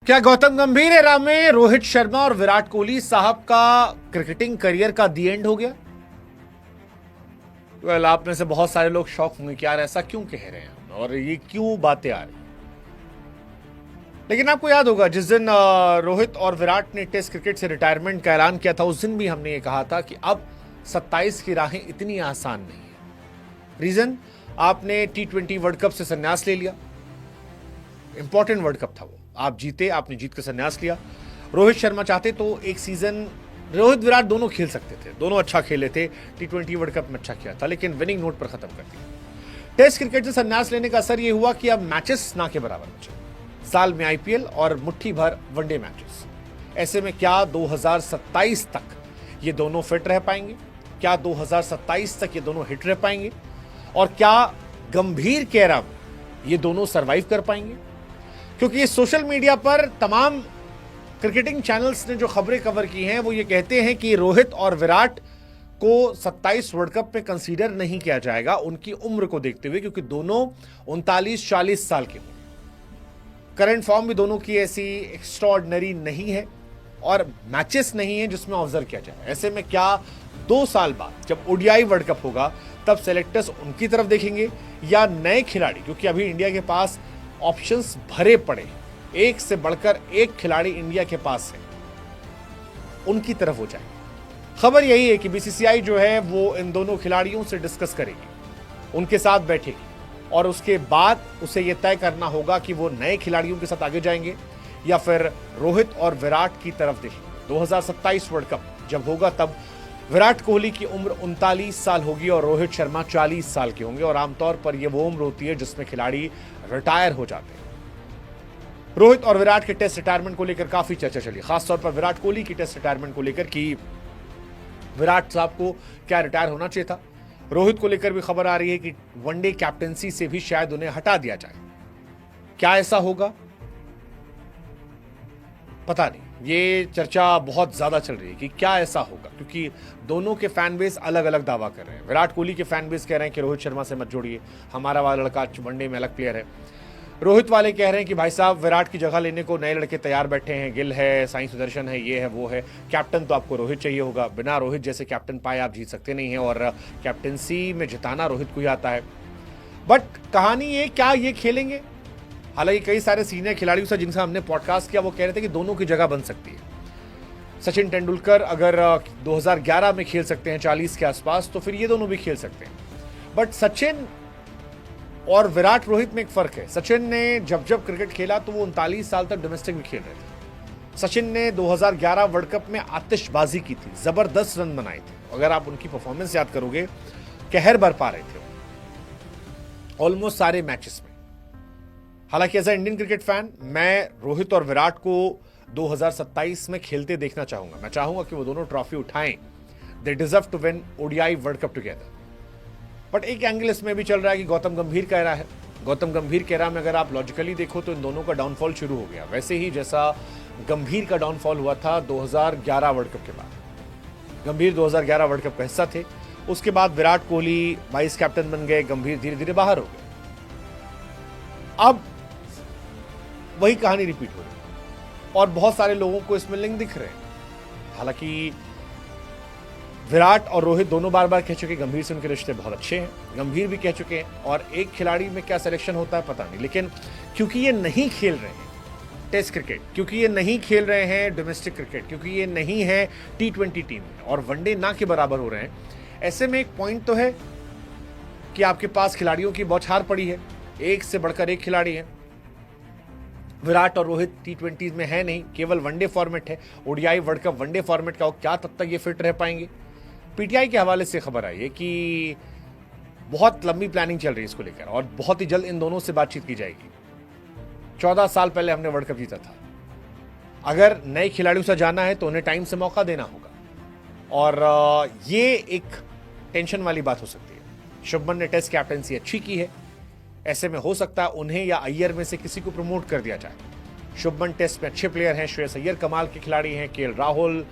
क्या गौतम गंभीर एरा में रोहित शर्मा और विराट कोहली साहब का क्रिकेटिंग करियर का दी एंड हो गया? आप में से बहुत सारे लोग शौक होंगे कि यार ऐसा क्यों कह रहे हैं और ये क्यों बातें आ रही। लेकिन आपको याद होगा जिस दिन रोहित और विराट ने टेस्ट क्रिकेट से रिटायरमेंट का ऐलान किया था, उस दिन भी हमने ये कहा था कि अब 27 की राहें इतनी आसान नहीं है। रीजन, आपने T20 वर्ल्ड कप से संन्यास ले लिया। इंपॉर्टेंट वर्ल्ड कप था वो, आप जीते, आपने जीत कर संन्यास लिया। रोहित शर्मा चाहते तो एक सीजन रोहित विराट दोनों खेल सकते थे, दोनों अच्छा खेले थे, T20 वर्ल्ड कप में अच्छा किया था, लेकिन विनिंग नोट पर खत्म कर दिया। टेस्ट क्रिकेट से संन्यास लेने का असर यह हुआ कि अब मैचेस ना के बराबर बचे, साल में IPL और मुट्ठी भर वनडे मैचेस। ऐसे में क्या 2027 तक ये दोनों फिट रह पाएंगे? क्या 2027 तक ये दोनों हिट रह पाएंगे? और क्या गंभीर के एरा में ये दोनों सरवाइव कर पाएंगे? क्योंकि सोशल मीडिया पर तमाम क्रिकेटिंग चैनल्स ने जो खबरें कवर की हैं वो ये कहते हैं कि रोहित और विराट को 27 वर्ल्ड कप में कंसीडर नहीं किया जाएगा उनकी उम्र को देखते हुए, क्योंकि दोनों 39-40 साल के होंगे। करंट फॉर्म भी दोनों की ऐसी एक्स्ट्राऑर्डिनरी नहीं है और मैचेस नहीं है जिसमें ऑब्जर्व किया जाए। ऐसे में क्या 2 साल बाद जब ODI वर्ल्ड कप होगा तब सेलेक्टर्स उनकी तरफ देखेंगे या नए खिलाड़ी, क्योंकि अभी इंडिया के पास ऑप्शंस भरे पड़े, एक से बढ़कर एक खिलाड़ी इंडिया के पास है, उनकी तरफ हो जाए। खबर यही है कि BCCI जो है वो इन दोनों खिलाड़ियों से डिस्कस करेगी, उनके साथ बैठेगी और उसके बाद उसे यह तय करना होगा कि वो नए खिलाड़ियों के साथ आगे जाएंगे या फिर रोहित और विराट की तरफ देखेंगे। 2027 वर्ल्ड कप जब होगा तब विराट कोहली की उम्र 39 साल होगी और रोहित शर्मा 40 साल के होंगे, और आमतौर पर यह वो उम्र होती है जिसमें खिलाड़ी रिटायर हो जाते हैं। रोहित और विराट के टेस्ट रिटायरमेंट को लेकर काफी चर्चा चली, खासतौर पर विराट कोहली की टेस्ट रिटायरमेंट को लेकर कि विराट साहब को क्या रिटायर होना चाहिए था। रोहित को लेकर भी खबर आ रही है कि वनडे कैप्टेंसी से भी शायद उन्हें हटा दिया जाए। क्या ऐसा होगा पता नहीं, ये चर्चा बहुत ज्यादा चल रही है कि क्या ऐसा होगा, क्योंकि दोनों के फैन बेस अलग अलग दावा कर रहे हैं। विराट कोहली के फैन बेस कह रहे हैं कि रोहित शर्मा से मत जोड़िए, हमारा वाला लड़का वनडे में अलग प्लेयर है। रोहित वाले कह रहे हैं कि भाई साहब विराट की जगह लेने को नए लड़के तैयार बैठे हैं, गिल है, साई सुदर्शन है, ये है वो है, कैप्टन तो आपको रोहित चाहिए होगा। बिना रोहित जैसे कैप्टन पाए आप जीत सकते नहीं हैं और कैप्टनसी में जिताना रोहित को ही आता है। बट कहानी ये, क्या ये खेलेंगे? हालांकि कई सारे सीनियर खिलाड़ियों से जिनसे हमने पॉडकास्ट किया वो कह रहे थे कि दोनों की जगह बन सकती है। सचिन तेंदुलकर अगर 2011 में खेल सकते हैं 40 के आसपास, तो फिर ये दोनों भी खेल सकते हैं। बट सचिन और विराट रोहित में एक फर्क है। सचिन ने जब जब क्रिकेट खेला तो वो 39 साल तक डोमेस्टिक में खेल रहे थे। सचिन ने 2011 वर्ल्ड कप में आतिशबाजी की थी, जबरदस्त रन बनाए थे। अगर आप उनकी परफॉर्मेंस याद करोगे, कहर बरपा रहे थे ऑलमोस्ट सारे मैचेस में। हालांकि as a Indian cricket fan मैं रोहित और विराट को 2027 में खेलते देखना चाहूंगा। मैं चाहूंगा कि वो दोनों ट्रॉफी उठाएं। They deserve to win ODI world cup together. But एक एंगल इसमें भी चल रहा है कि गौतम गंभीर का एरा है। गौतम गंभीर के एरा में अगर आप लॉजिकली देखो तो इन दोनों का डाउनफॉल शुरू हो गया, वैसे ही जैसा गंभीर का डाउनफॉल हुआ था 2011 वर्ल्ड कप के बाद। गंभीर 2011 वर्ल्ड कप का हिस्सा थे, उसके बाद विराट कोहली वाइस कैप्टन बन गए, गंभीर धीरे धीरे बाहर हो गए। अब वही कहानी रिपीट हो रही है और बहुत सारे लोगों को इसमें लिंक दिख रहे हैं। हालांकि विराट और रोहित दोनों बार बार कह चुके गंभीर से उनके रिश्ते बहुत अच्छे हैं, गंभीर भी कह चुके हैं, और एक खिलाड़ी में क्या सिलेक्शन होता है पता नहीं। लेकिन क्योंकि ये नहीं खेल रहे हैं टेस्ट क्रिकेट, क्योंकि ये नहीं खेल रहे हैं डोमेस्टिक क्रिकेट, क्योंकि ये नहीं है T20 टीम में और वनडे ना के बराबर हो रहे हैं, ऐसे में एक पॉइंट तो है कि आपके पास खिलाड़ियों की बौछार पड़ी है, एक से बढ़कर एक खिलाड़ी है। विराट और रोहित T20 में है नहीं, केवल वनडे फॉर्मेट है। ODI world cup one day format का हो, क्या तब तक ये फिट रह पाएंगे? PTI के हवाले से खबर आई है कि बहुत लंबी प्लानिंग चल रही है इसको लेकर और बहुत ही जल्द इन दोनों से बातचीत की जाएगी। 14 साल पहले हमने वर्ल्ड कप जीता था। अगर नए खिलाड़ियों से जाना है तो उन्हें टाइम से मौका देना होगा और ये एक टेंशन वाली बात हो सकती है। शुभमन ने टेस्ट कैप्टेंसी अच्छी की है, ऐसे में हो सकता है उन्हें या अय्यर में से किसी को प्रमोट कर दिया जाए। शुभमन टेस्ट में अच्छे प्लेयर हैं, श्रेयस अय्यर कमाल के खिलाड़ी हैं, KL राहुल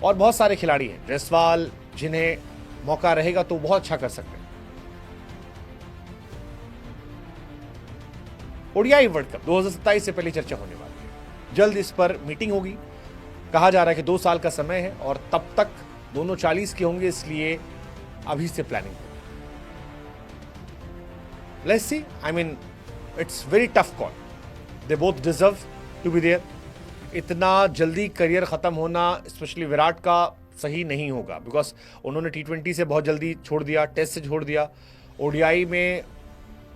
और बहुत सारे खिलाड़ी हैं, जयसवाल, जिन्हें मौका रहेगा तो बहुत अच्छा कर सकते हैं। ODI वर्ल्ड कप 2027 से पहले चर्चा होने वाली है। जल्द इस पर मीटिंग होगी। कहा जा रहा है कि 2 साल का समय है और तब तक दोनों 40 के होंगे, इसलिए अभी से प्लानिंग हो। Let's see, I mean it's very tough call, they both deserve to be there. इतना जल्दी करियर खत्म होना स्पेशली विराट का सही नहीं होगा, बिकॉज उन्होंने T20 से बहुत जल्दी छोड़ दिया, टेस्ट से छोड़ दिया, ओडीआई में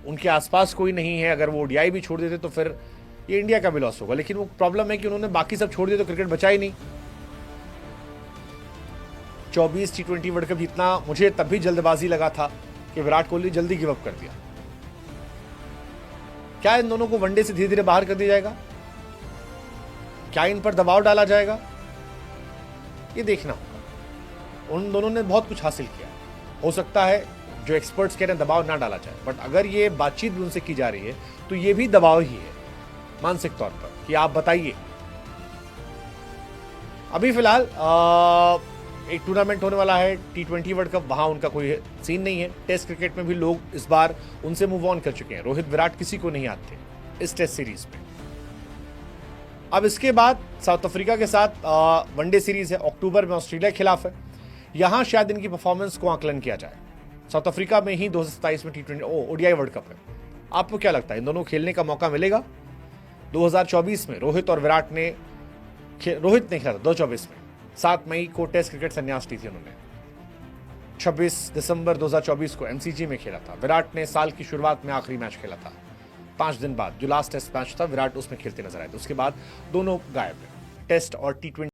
उनके आसपास कोई नहीं है। अगर वो ओडीआई भी छोड़ देते तो फिर ये इंडिया का भी लॉस होगा। लेकिन वो प्रॉब्लम है कि उन्होंने बाकी सब छोड़ दिया तो क्रिकेट बचा ही नहीं। 24 T20 वर्ल्ड कप जीतना मुझे तब भी जल्दबाजी लगा था कि विराट कोहली जल्दी गिव अप कर दिया। क्या इन दोनों को वनडे से धीरे धीरे बाहर कर दिया जाएगा? क्या इन पर दबाव डाला जाएगा? ये देखना होगा। उन दोनों ने बहुत कुछ हासिल किया। हो सकता है जो एक्सपर्ट्स कह रहे हैं दबाव ना डाला जाए, बट अगर ये बातचीत भी उनसे की जा रही है तो ये भी दबाव ही है मानसिक तौर पर कि आप बताइए। अभी फिलहाल एक टूर्नामेंट होने वाला है T20 वर्ल्ड कप, वहां उनका कोई सीन नहीं है। टेस्ट क्रिकेट में भी लोग इस बार उनसे मूव ऑन कर चुके हैं। रोहित विराट किसी को नहीं आते इस टेस्ट सीरीज में। अब इसके बाद साउथ अफ्रीका के साथ वनडे सीरीज है, अक्टूबर में ऑस्ट्रेलिया के खिलाफ है। यहां शायद इनकी परफॉर्मेंस को आकलन किया जाए। साउथ अफ्रीका में ही 2027 में T20 ओडीआई वर्ल्ड कप है। आपको क्या लगता है, इन दोनों खेलने का मौका मिलेगा? 2024 में रोहित ने खेला था 2024 में। 7 मई को टेस्ट क्रिकेट संन्यास ली थी उन्होंने। 26 दिसंबर 2024 को MCG में खेला था। विराट ने साल की शुरुआत में आखिरी मैच खेला था। 5 दिन बाद जो लास्ट टेस्ट मैच था विराट उसमें खेलते नजर आए थे। उसके बाद दोनों गायब है। टेस्ट और T20